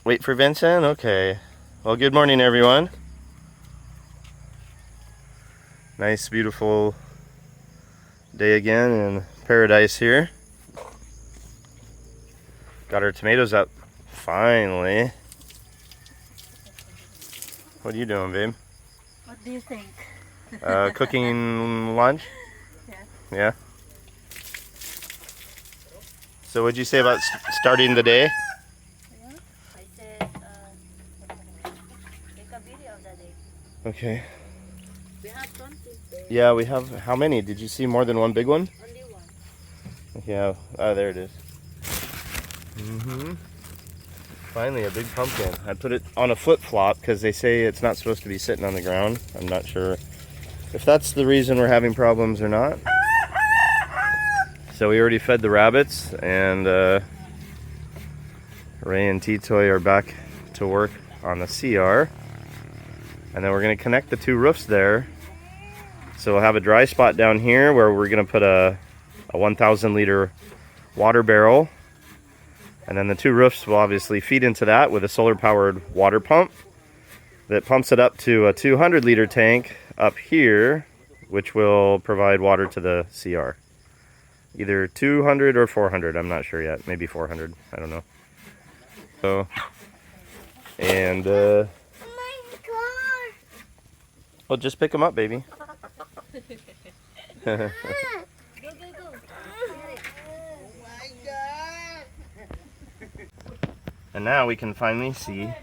Wait for Vincent? Okay. Well, good morning, everyone. Nice, beautiful day again in paradise here. Got our tomatoes up, finally. What are you doing, babe? What do you think? Cooking lunch? Yeah. Yeah? So what'd you say about starting the day? Yeah. I said, take a video of the day. Okay. We have 20 there. Yeah, we have, how many? Did you see more than one big one? Only one. Yeah, oh, there it is. Finally, a big pumpkin. I put it on a flip-flop because they say it's not supposed to be sitting on the ground. I'm not sure if that's the reason we're having problems or not. So we already fed the rabbits, and Ray and T-Toy are back to work on the CR. And then we're going to connect the two roofs there. So we'll have a dry spot down here where we're going to put a 1,000 liter water barrel. And then the two roofs will obviously feed into that with a solar powered water pump that pumps it up to a 200 liter tank up here, which will provide water to the CR. Either 200 or 400, I'm not sure yet. Maybe 400, I don't know. So, and oh my God. Well, just pick them up, baby. Go, go, go. And now we can finally see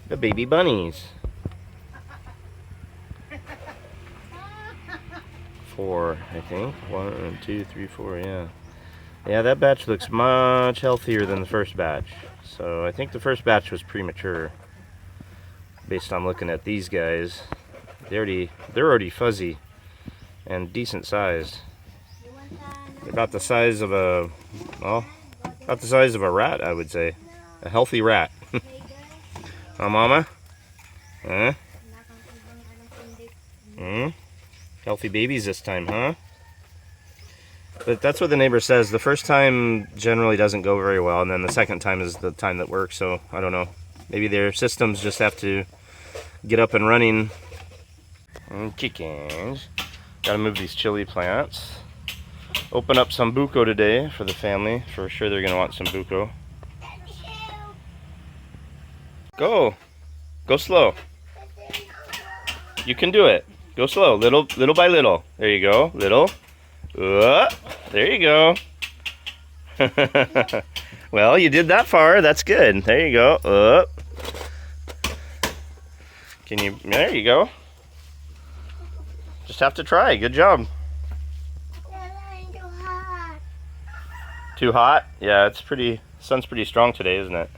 the baby bunnies. 4, I think. 1, 2, 3, 4, yeah. Yeah, that batch looks much healthier than the first batch. So I think the first batch was premature. Based on looking at these guys. They're already fuzzy and decent sized. They're about the size of a, well, about the size of a rat, I would say. A healthy rat. Huh, Mama? Huh? Healthy babies this time, huh? But that's what the neighbor says. The first time generally doesn't go very well, and then the second time is the time that works, so I don't know. Maybe their systems just have to get up and running. Chickens. Gotta move these chili plants. Open up some buko today for the family. For sure they're gonna want some buko. Go. Go slow. You can do it. Go slow. Little by little. There you go. Little. There you go. Well, you did that far. That's good. There you go. Can you? There you go. Just have to try. Good job. Too hot? Yeah, it's pretty. Sun's pretty strong today, isn't it?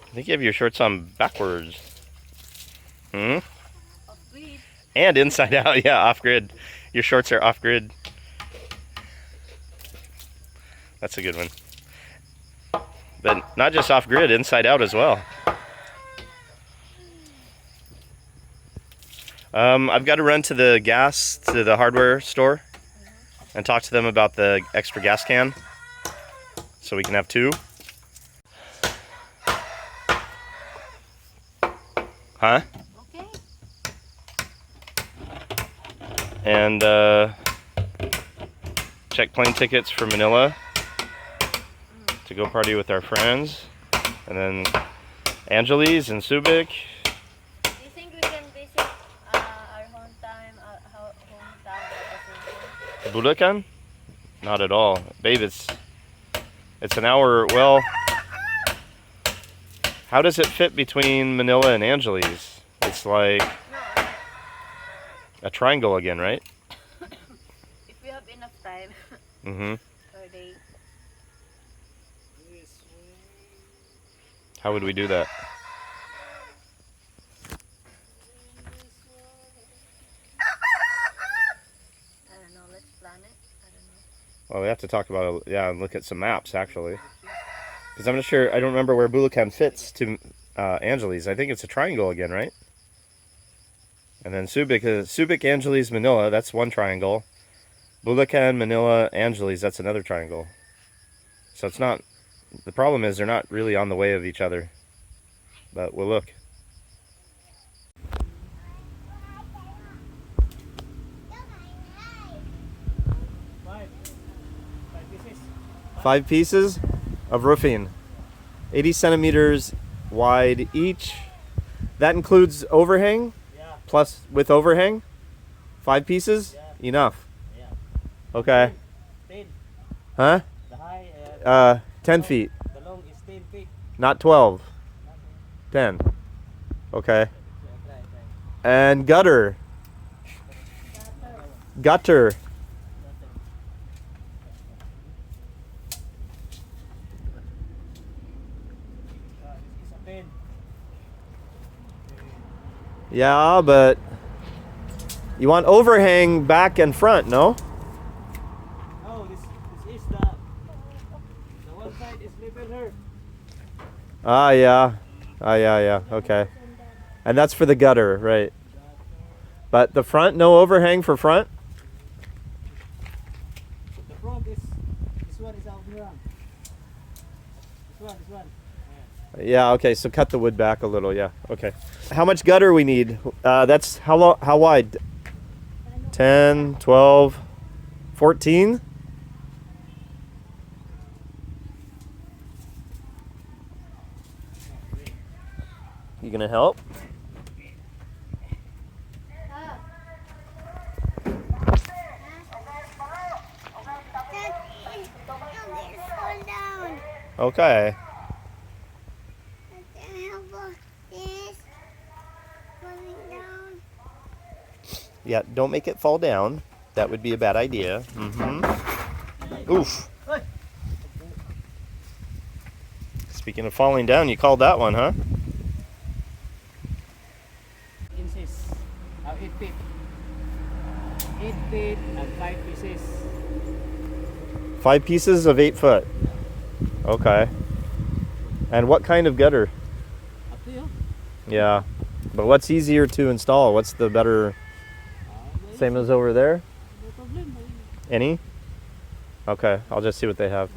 I think you have your shorts on backwards. Hmm? Off-grid. And inside out, yeah, off-grid. Your shorts are off-grid. That's a good one. But not just off-grid, inside out as well. I've got to run to the hardware store and talk to them about the extra gas can so we can have 2. Huh? Okay. And check plane tickets for Manila to go party with our friends. And then Angeles and Subic. Do you think we can visit our hometown at the same time? Bulacan? Not at all. Babe, it's an hour. Well, how does it fit between Manila and Angeles? It's like a triangle again, right? If we have enough time. Per day. How would we do that? I don't know. Let's plan it. I don't know. Well, we have to talk about it, yeah, and look at some maps, actually. Because I'm not sure, I don't remember where Bulacan fits to Angeles. I think it's a triangle again, right? And then Subic, Angeles, Manila, that's one triangle. Bulacan, Manila, Angeles, that's another triangle. So it's not, the problem is they're not really on the way of each other. But we'll look. Five pieces of roofing. 80 centimeters wide each. That includes overhang? Yeah. Plus with overhang? 5 pieces? Yeah. Enough. Yeah. Okay. 10. Huh? The high, 10 feet. the long is 10 feet. Not 12. 10. Okay. And gutter. Gutter. This is a 10. Yeah, but you want overhang back and front, no? No, this is the one side is level here. Ah, yeah. Ah, yeah. Okay. And that's for the gutter, right? But the front, no overhang for front? The front is, this one is out here. This one. Yeah, okay, so cut the wood back a little, yeah. Okay. How much gutter we need? That's how long, how wide? 10, 12, 14? You gonna help? Okay. Yeah, don't make it fall down. That would be a bad idea. Oof. Speaking of falling down, you called that one, huh? Inches. 8 feet. 8 feet and 5 pieces. 5 pieces of 8 foot. Okay. And what kind of gutter? Up to you. Yeah. But what's easier to install? What's the better? Same as over there? No problem. Any? Okay, I'll just see what they have.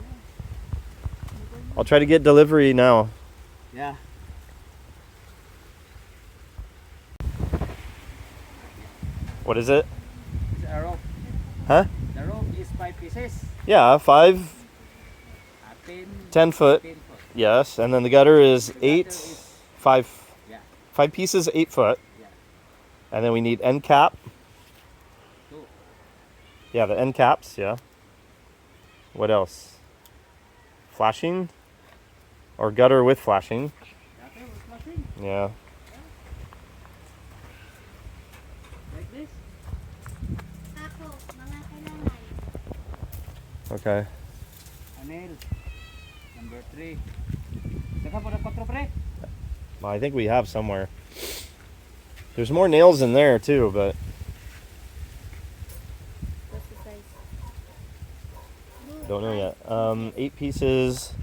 I'll try to get delivery now. Yeah. What is it? It's a rope. Huh? The rope is 5 pieces. Yeah, 5, 10, 10 foot. 10 foot. Yes, and then the gutter is The gutter 8, is- 5, Yeah. 5 pieces, 8 foot. Yeah. And then we need end cap. 2. Yeah, the end caps, yeah. What else? Flashing? Or gutter with flashing. Gutter with flashing. Yeah. Like this. Okay. A nail. Number 3. Saka para 4 pre. Well, I think we have somewhere. There's more nails in there too, but What's the size? don't know yet. 8 pieces.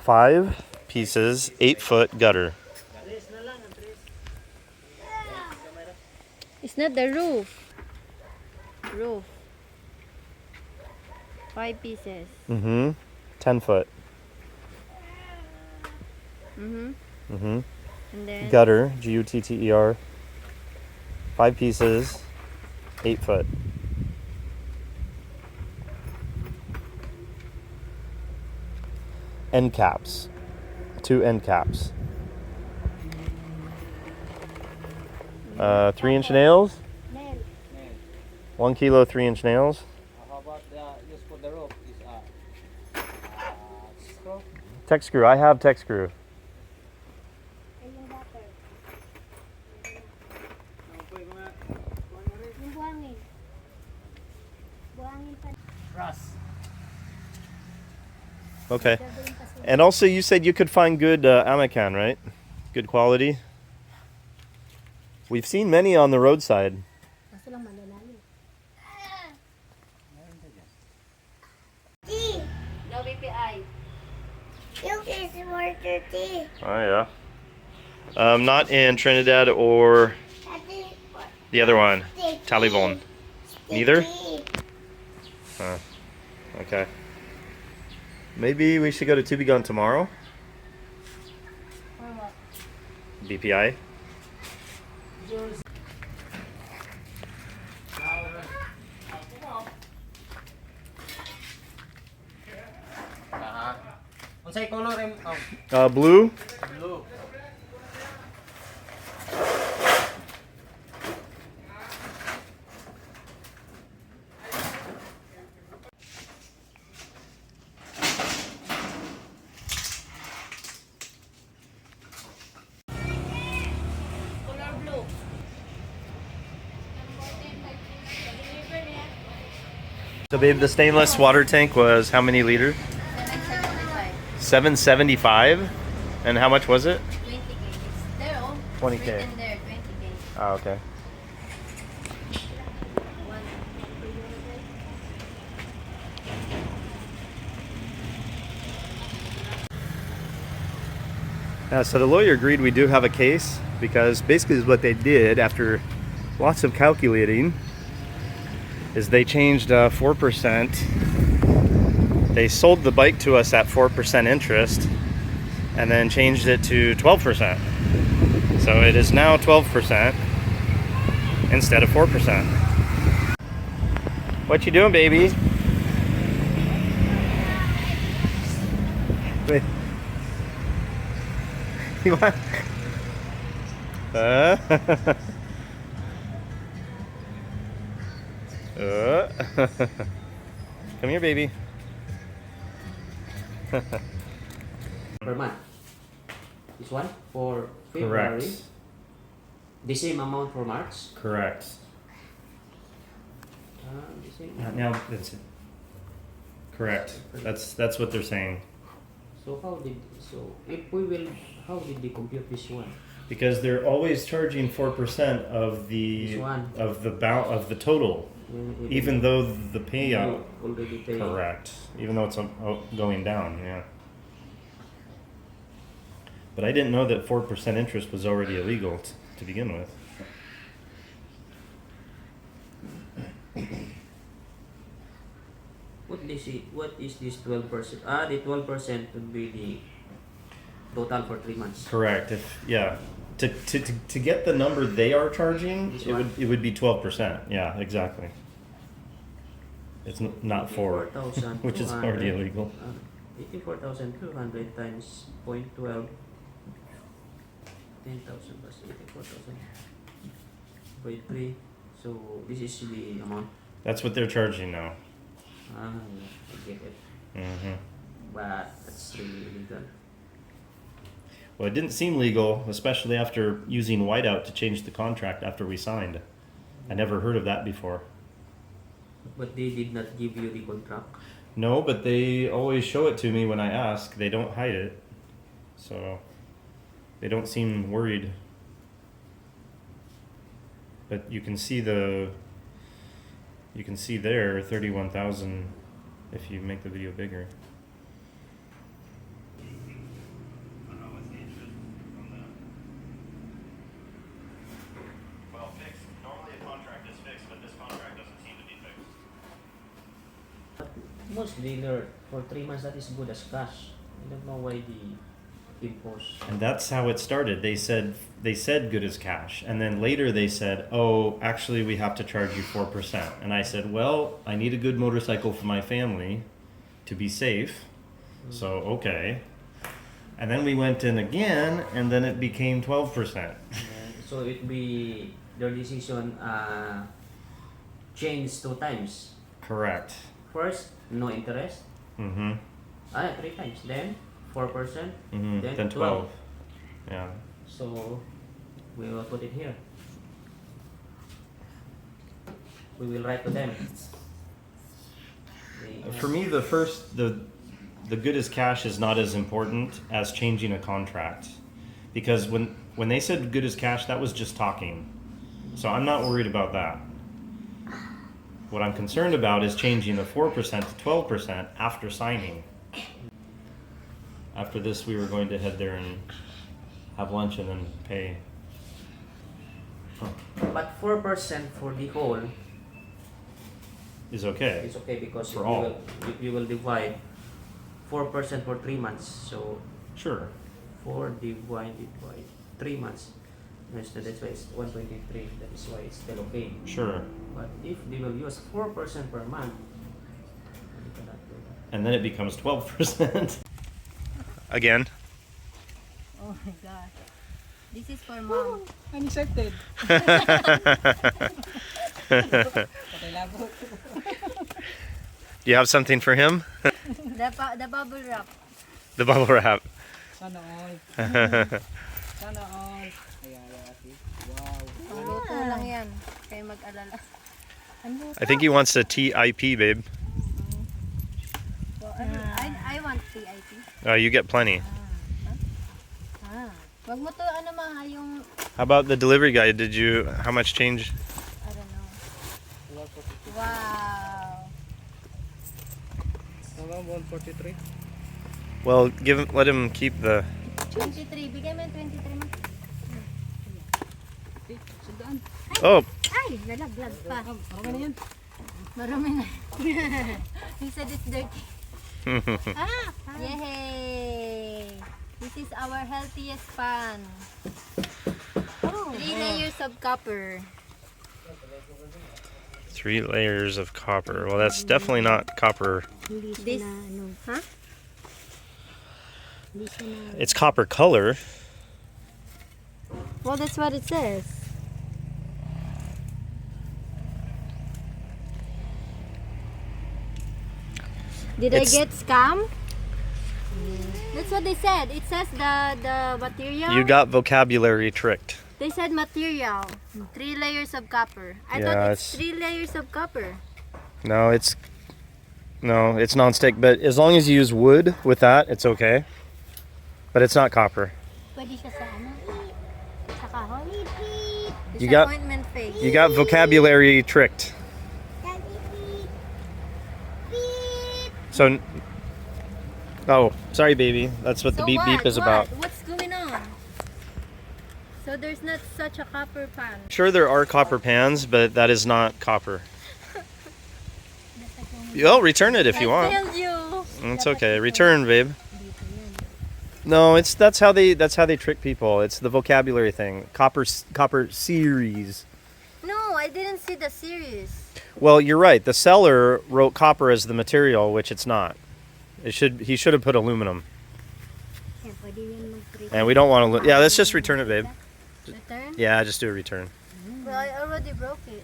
5 pieces, 8 foot gutter. It's not the roof. Roof. 5 pieces. 10 foot. And then Gutter, Gutter. 5 pieces, 8 foot. End caps. 2 end caps. 3-inch nails. nail. 1 kilo 3-inch nails. How about just for the rope is screw? Tech screw. I have tech screw. Brass. Okay. And also, you said you could find good Amacan, right? Good quality. We've seen many on the roadside. No BPI. You is more dirty. Oh yeah. Not in Trinidad or Daddy, The other one. Sticky. Talibon. Neither? Sticky. Okay. Maybe we should go to Tubigon tomorrow? Or what? BPI? Unsay color rim? Oh, Blue? blue. Color blue. So babe, the stainless water tank was how many liters? 775. 775? And how much was it? 20K. It's there, oh. 20K. Written there, 20K. Oh, okay. One. Yeah, so the lawyer agreed we do have a case because basically what they did after lots of calculating is they changed 4%. They sold the bike to us at 4% interest and then changed it to 12%. So it is now 12% instead of 4%. What you doing, baby? Wait. You want? Come here, baby. Per month. This one for February. Correct. The same amount for March. Correct. The same. Now, that's it. Correct. That's what they're saying. So if we will, how did they compute this one? Because they're always charging 4% of This one. of the total, even though the payout. Already paid. Correct. Even though it's going down, yeah. But I didn't know that 4% interest was already illegal to begin with. What is this 12%? The 12% would be the total for 3 months. Correct. To get the number they are charging, This it would be 12%. Yeah, exactly. It's not 4, 84,200. which is already illegal. 84,200 times 0.12. 10,000 plus 84,000. 0.3. So this is the amount. That's what they're charging now. Yeah, I get it. Hmm. But that's really illegal. Well, it didn't seem legal, especially after using whiteout to change the contract after we signed. I never heard of that before. But they did not give you the contract. No, but they always show it to me when I ask. They don't hide it. So they don't seem worried. But you can see there 31,000 if you make the video bigger. Well, fixed. Normally a contract is fixed, but this contract doesn't seem to be fixed. Most dealer for 3 months that is good as cash. I don't know why the impose. And that's how it started. They said good as cash, and then later they said, "Oh, actually, we have to charge you 4%." And I said, "Well, I need a good motorcycle for my family to be safe, so okay." And then we went in again, and then it became 12%. So it be their decision changed 2 times. Correct. First, no interest. Mm-hmm. 3 times. Then 4%. Mm-hmm. Then Then 12. Yeah. So we will put it here. We will write to them. For me, the good as cash is not as important as changing a contract, because when they said good as cash, that was just talking. So I'm not worried about that. What I'm concerned about is changing the 4% to 12% after signing. After this, we were going to head there and have lunch and then pay. But but 4% for the whole Is okay. is okay because For all. you will divide 4% for 3 months. So Sure. 4 divided by 3 months. Yes, that's why it's 123. That is why it's still okay. Sure. But if they will use 4% per month, you cannot do that. And then it becomes 12%. Again. Oh my god. This is for mom. I'm excited. Patay labot. Do you have something for him? The bubble wrap. The bubble wrap. Sana all. Sana all. Ayan, ate. Wow. Ang luto lang yan. Kaya mag-alala. Ang luto. I think he wants a TIP, babe. Well, I want TIP. You get plenty. Wag mo to ano ma yung How about the delivery guy? How much change? I don't know. Wow. Hanggang 143. Well, let him keep the. 23. Bigay mo yung 23 mo. Okay, sandaan. Oh, Ay, nalaglag pa. Marami na yan. Marami na. He said it's dirty. Yay! This is our healthiest pan. 3 layers of copper. 3 layers of copper. Well, that's definitely not copper. This, huh? It's copper color. Well, that's what it says. Did I get scammed? That's what they said. It says the material. You got vocabulary tricked. They said material. 3 layers of copper. I Yeah, thought it's it's- 3 layers of copper. No, it's nonstick. But as long as you use wood with that, it's okay. But it's not copper. Pwede siya sa ano? Sa kahoy. You got- Disappointment face. You got vocabulary tricked. So, oh, sorry, baby. That's what the So beep beep is what? about. What's going on? So there's not such a copper pan. Sure, there are copper pans, but that is not copper. You'll return it if you want. I failed you. It's okay. Return, babe. No, that's how they trick people. It's the vocabulary thing. Copper series. No, I didn't see the series. Well, you're right. The seller wrote copper as the material, which it's not. He should have put aluminum. And we don't want to. Yeah, let's just return it, babe. Return? Yeah, just do a return. But I already broke it.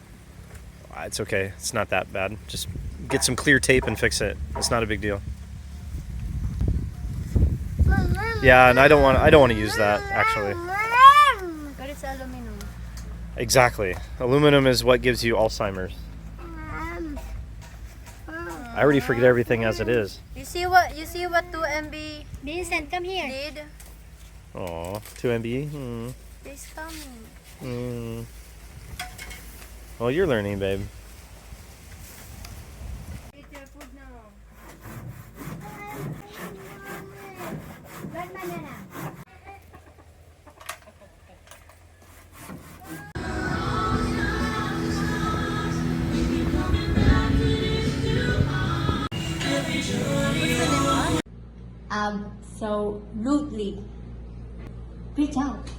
It's okay. It's not that bad. Just get some clear tape and fix it. It's not a big deal. Yeah, and I don't want to use that actually. But it's aluminum. Exactly. Aluminum is what gives you Alzheimer's. I already forget everything as it is. You see what 2MB Vincent, come here. did? Aw, 2 MB. He's coming. Well, you're learning, babe. Eat your food now. Absolutely. Reach out.